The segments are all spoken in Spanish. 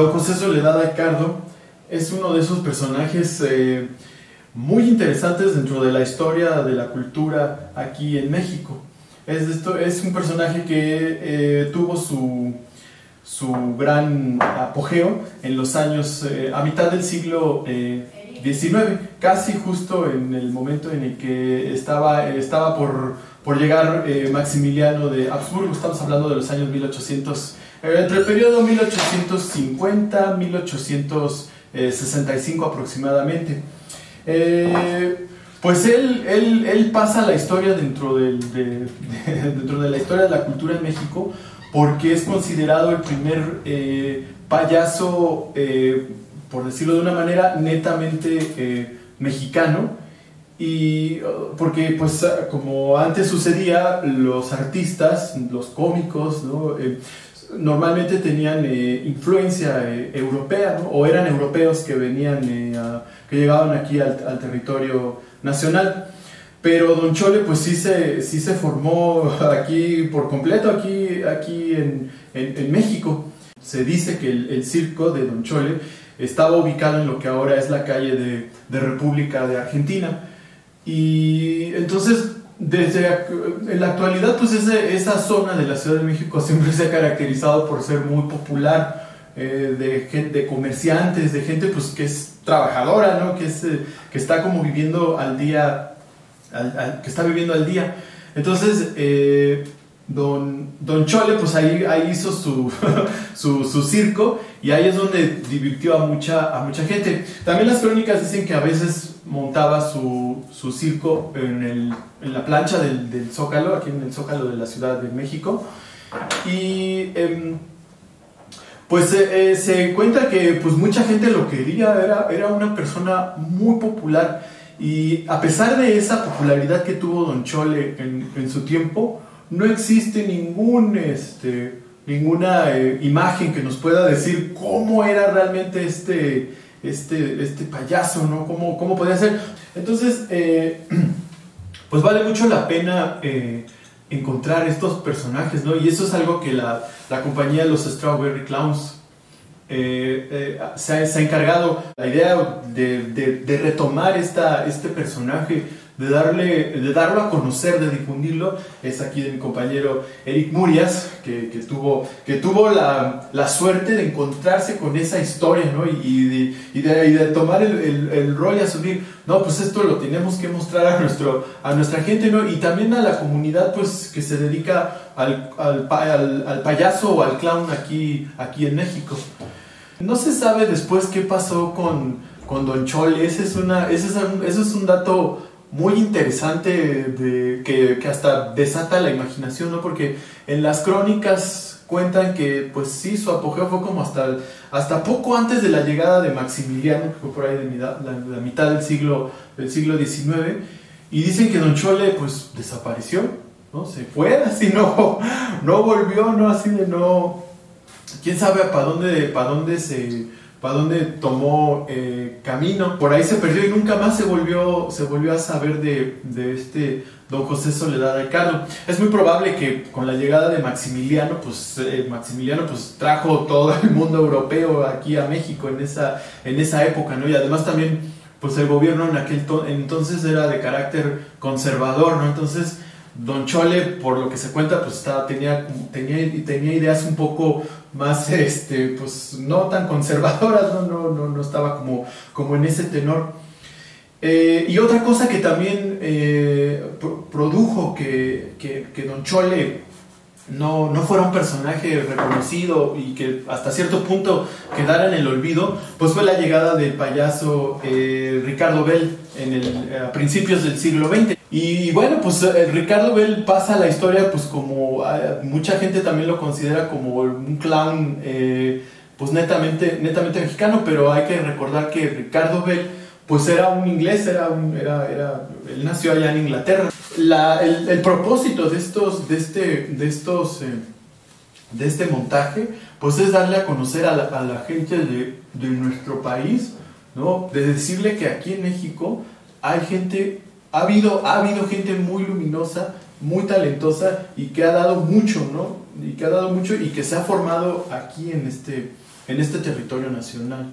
Don José Soledad Ricardo es uno de esos personajes muy interesantes dentro de la historia de la cultura aquí en México. Es un personaje que tuvo su gran apogeo en los años, a mitad del siglo XIX, casi justo en el momento en el que estaba por llegar Maximiliano de Habsburgo. Estamos hablando de los años 1800, entre el periodo 1850-1865 aproximadamente. Pues él pasa la historia dentro de la historia de la cultura en México, porque es considerado el primer payaso, por decirlo de una manera, netamente mexicano. Y porque, pues, como antes sucedía, los artistas, los cómicos, ¿no? Normalmente tenían influencia europea, ¿no? O eran europeos que venían, que llegaban aquí al territorio nacional. Pero Don Chole, pues sí se formó aquí por completo, aquí en México. Se dice que el circo de Don Chole estaba ubicado en lo que ahora es la calle de República de Argentina. Y entonces, en la actualidad, pues esa zona de la Ciudad de México siempre se ha caracterizado por ser muy popular, de comerciantes, de gente pues que es trabajadora, ¿no? Que está como viviendo al día, que está viviendo al día. Entonces, Don Chole, pues ahí hizo su circo, y ahí es donde divirtió a mucha gente. También las crónicas dicen que a veces montaba su circo en la plancha del Zócalo, aquí en el Zócalo de la Ciudad de México. Y pues se cuenta que pues mucha gente lo quería, era una persona muy popular. Y a pesar de esa popularidad que tuvo Don Chole en su tiempo, no existe ninguna imagen que nos pueda decir cómo era realmente este payaso, ¿no? ¿Cómo podía ser? Entonces, pues vale mucho la pena encontrar estos personajes, ¿no? Y eso es algo que la compañía de los Strawberry Clowns se ha encargado. La idea de retomar este personaje, de darlo a conocer, de difundirlo, es aquí de mi compañero Eric Murias, que tuvo la suerte de encontrarse con esa historia, ¿no? y de tomar el rol y asumir, no, pues esto lo tenemos que mostrar a nuestra gente, ¿no? Y también a la comunidad, pues, que se dedica al payaso o al clown aquí en México. No se sabe después qué pasó con Don Chole. Ese es un dato muy interesante que hasta desata la imaginación, ¿no? Porque en las crónicas cuentan que pues sí, su apogeo fue como hasta poco antes de la llegada de Maximiliano, que fue por ahí de la mitad del siglo XIX, y dicen que Don Chole pues desapareció, ¿no? Se fue, así no volvió, ¿no? Así de no, quién sabe para dónde tomó camino. Por ahí se perdió y nunca más se volvió a saber de este Don José Soledad Ricardo. Es muy probable que con la llegada de Maximiliano, Maximiliano trajo todo el mundo europeo aquí a México en esa época, ¿no? Y además también pues el gobierno en aquel entonces era de carácter conservador, ¿no? Entonces Don Chole, por lo que se cuenta, pues tenía ideas un poco más, pues no tan conservadoras, no estaba como en ese tenor. Y otra cosa que también produjo que Don Chole no fuera un personaje reconocido y que hasta cierto punto quedara en el olvido, pues fue la llegada del payaso Ricardo Bell a principios del siglo XX. Y bueno, pues Ricardo Bell pasa a la historia pues como mucha gente también lo considera como un clown pues netamente mexicano, pero hay que recordar que Ricardo Bell pues era un inglés, él nació allá en Inglaterra. El propósito de este montaje pues es darle a conocer a la gente de nuestro país, ¿no? De decirle que aquí en México hay gente, ha habido gente muy luminosa, muy talentosa y que ha dado mucho, ¿no? Y que se ha formado aquí en en este territorio nacional.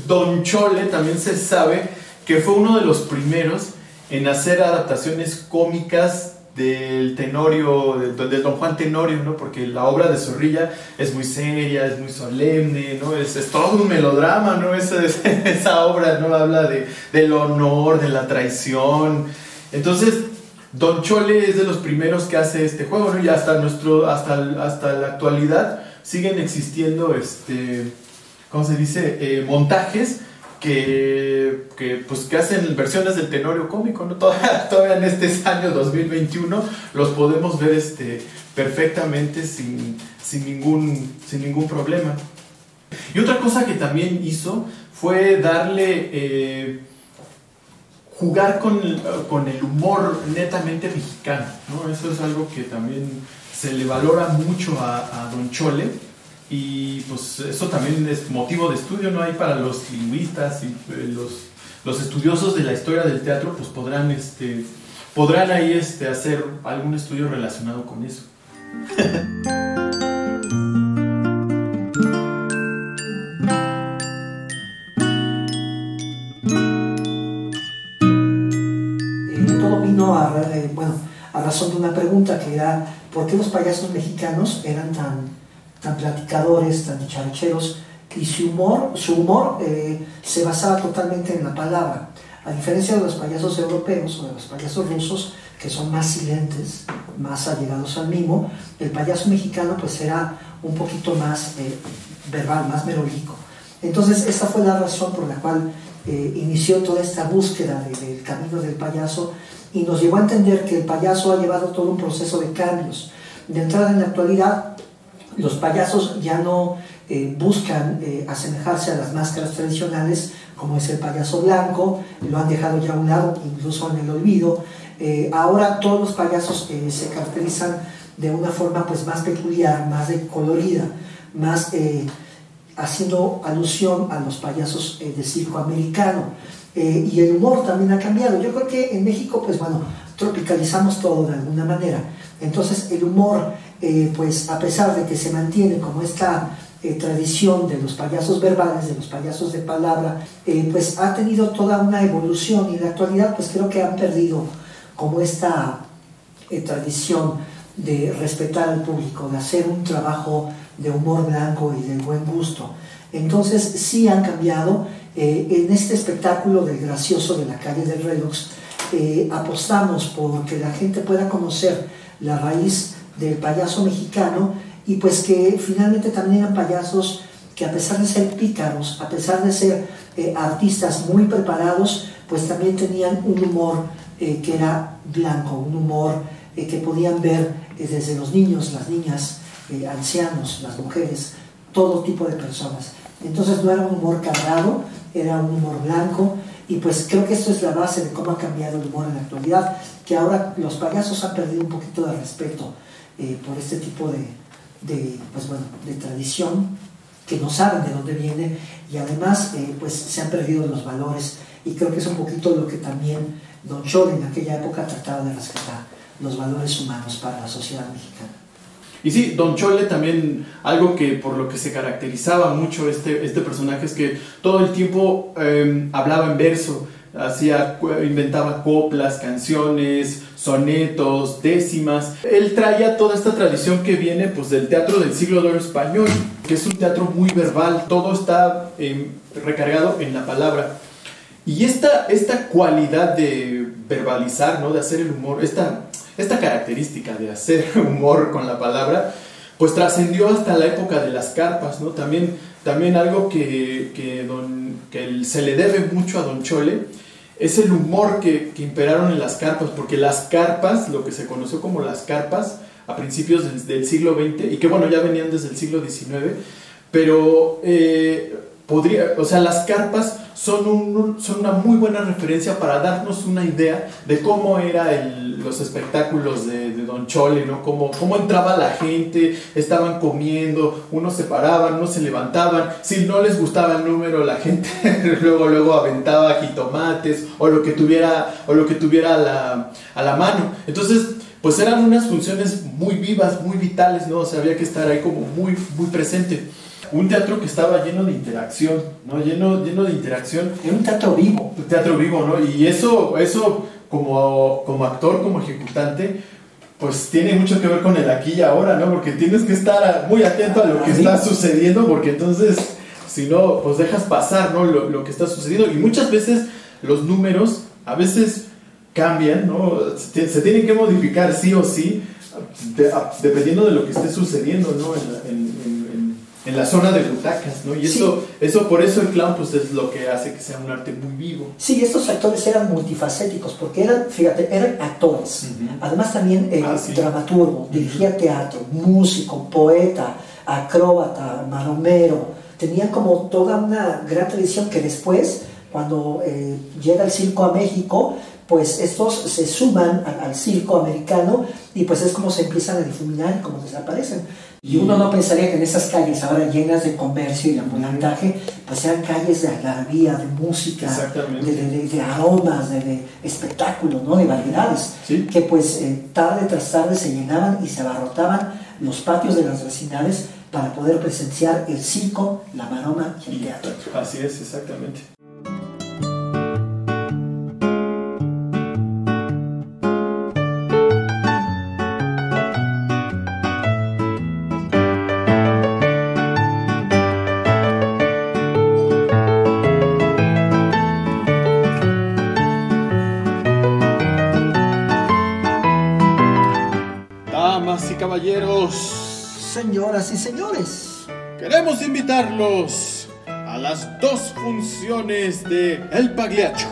Don Chole también se sabe que fue uno de los primeros en hacer adaptaciones cómicas del Tenorio, del Don Juan Tenorio, ¿no? Porque la obra de Zorrilla es muy seria, es muy solemne, ¿no? Es todo un melodrama, ¿no? Esa obra, ¿no? Habla del honor, de la traición. Entonces, Don Chole es de los primeros que hace este juego, ¿no? Y hasta la actualidad siguen existiendo, ¿cómo se dice? Montajes que hacen versiones del Tenorio cómico, ¿no? Todavía en este año 2021 los podemos ver perfectamente sin ningún problema. Y otra cosa que también hizo fue jugar con el humor netamente mexicano, ¿no? Eso es algo que también se le valora mucho a Don Chole. Y pues eso también es motivo de estudio, ¿no? Hay para los lingüistas y los estudiosos de la historia del teatro, pues podrán ahí hacer algún estudio relacionado con eso. Todo vino a razón de una pregunta que era ¿por qué los payasos mexicanos eran tan platicadores, tan dicharcheros, y su humor se basaba totalmente en la palabra, a diferencia de los payasos europeos o de los payasos rusos, que son más silentes, más allegados al mimo. El payaso mexicano pues era un poquito más verbal, más merolico. Entonces esta fue la razón por la cual inició toda esta búsqueda del camino del payaso, y nos llevó a entender que el payaso ha llevado todo un proceso de cambios. De entrada, en la actualidad, los payasos ya no buscan asemejarse a las máscaras tradicionales, como es el payaso blanco, lo han dejado ya a un lado, incluso en el olvido. Ahora todos los payasos se caracterizan de una forma pues más peculiar, más colorida, más haciendo alusión a los payasos de circo americano. Y el humor también ha cambiado. Yo creo que en México, pues bueno, tropicalizamos todo de alguna manera. Entonces el humor, pues a pesar de que se mantiene como esta tradición de los payasos verbales, de los payasos de palabra, pues ha tenido toda una evolución, y en la actualidad pues creo que han perdido como esta tradición de respetar al público, de hacer un trabajo de humor blanco y de buen gusto. Entonces sí han cambiado. En este espectáculo del Gracioso de la Calle del Reloj apostamos por que la gente pueda conocer la raíz del payaso mexicano, y pues que finalmente también eran payasos que, a pesar de ser pícaros, a pesar de ser artistas muy preparados, pues también tenían un humor que era blanco, un humor que podían ver desde los niños, las niñas, ancianos, las mujeres, todo tipo de personas. Entonces no era un humor cargado, era un humor blanco, y pues creo que esto es la base de cómo ha cambiado el humor en la actualidad, que ahora los payasos han perdido un poquito de respeto por este tipo de tradición, que no saben de dónde viene, y además pues se han perdido los valores, y creo que es un poquito lo que también Don Chole en aquella época trataba de rescatar, los valores humanos para la sociedad mexicana. Y sí, Don Chole también, algo que por lo que se caracterizaba mucho este personaje es que todo el tiempo hablaba en verso, inventaba coplas, canciones, sonetos, décimas. Él traía toda esta tradición que viene pues del teatro del siglo de oro español, que es un teatro muy verbal, todo está recargado en la palabra. Y esta cualidad de verbalizar, ¿no? De hacer el humor, esta característica de hacer humor con la palabra, pues trascendió hasta la época de las carpas, ¿no? También algo que se le debe mucho a Don Chole es el humor que imperaron en las carpas, porque las carpas, lo que se conoció como las carpas a principios del siglo XX, y que bueno, ya venían desde el siglo XIX, pero las carpas son una muy buena referencia para darnos una idea de cómo eran los espectáculos de Don Chole, ¿no? Cómo entraba la gente, estaban comiendo, unos se paraban, unos se levantaban, si no les gustaba el número, la gente luego aventaba jitomates o lo que tuviera a la mano. Entonces, pues eran unas funciones muy vivas, muy vitales, ¿no? O sea, había que estar ahí como muy, muy presente. un teatro que estaba lleno de interacción, ¿no? Lleno de interacción. Era un teatro vivo. Un teatro vivo, ¿no? Y eso como actor, como ejecutante, pues tiene mucho que ver con el aquí y ahora, ¿no? Porque tienes que estar muy atento a lo que está sucediendo, porque entonces, si no, pues dejas pasar, ¿no? Lo que está sucediendo. Y muchas veces los números, a veces cambian, ¿no? Se tienen que modificar sí o sí, dependiendo de lo que esté sucediendo, ¿no? En la zona de butacas, ¿no? Y eso por eso el clown pues es lo que hace que sea un arte muy vivo. Sí, estos actores eran multifacéticos porque eran actores. Además también dramaturgo, dirigía teatro, músico, poeta, acróbata, maromero. Tenían como toda una gran tradición que después, cuando llega el circo a México, pues estos se suman al circo americano y pues es como se empiezan a difuminar y como desaparecen. Y uno no pensaría que en esas calles ahora llenas de comercio y ambulantaje, pues eran calles de algarabía, de música, de aromas, de espectáculos, ¿no? De variedades, ¿sí? Que pues tarde tras tarde se llenaban y se abarrotaban los patios de las vecindades para poder presenciar el circo, la maroma y el teatro. Así es, exactamente. Damas y caballeros, señoras y señores, queremos invitarlos a las 2 funciones de El Pagliaccio,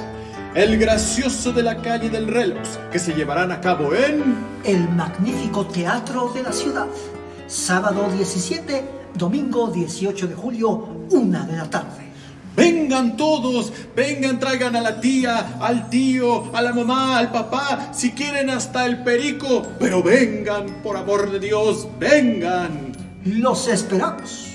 el gracioso de la calle del Reloj, que se llevarán a cabo en el magnífico Teatro de la Ciudad, sábado 17, domingo 18 de julio, 1 de la tarde. Vengan todos, vengan, traigan a la tía, al tío, a la mamá, al papá, si quieren hasta el perico, pero vengan, por amor de Dios, vengan. Los esperamos.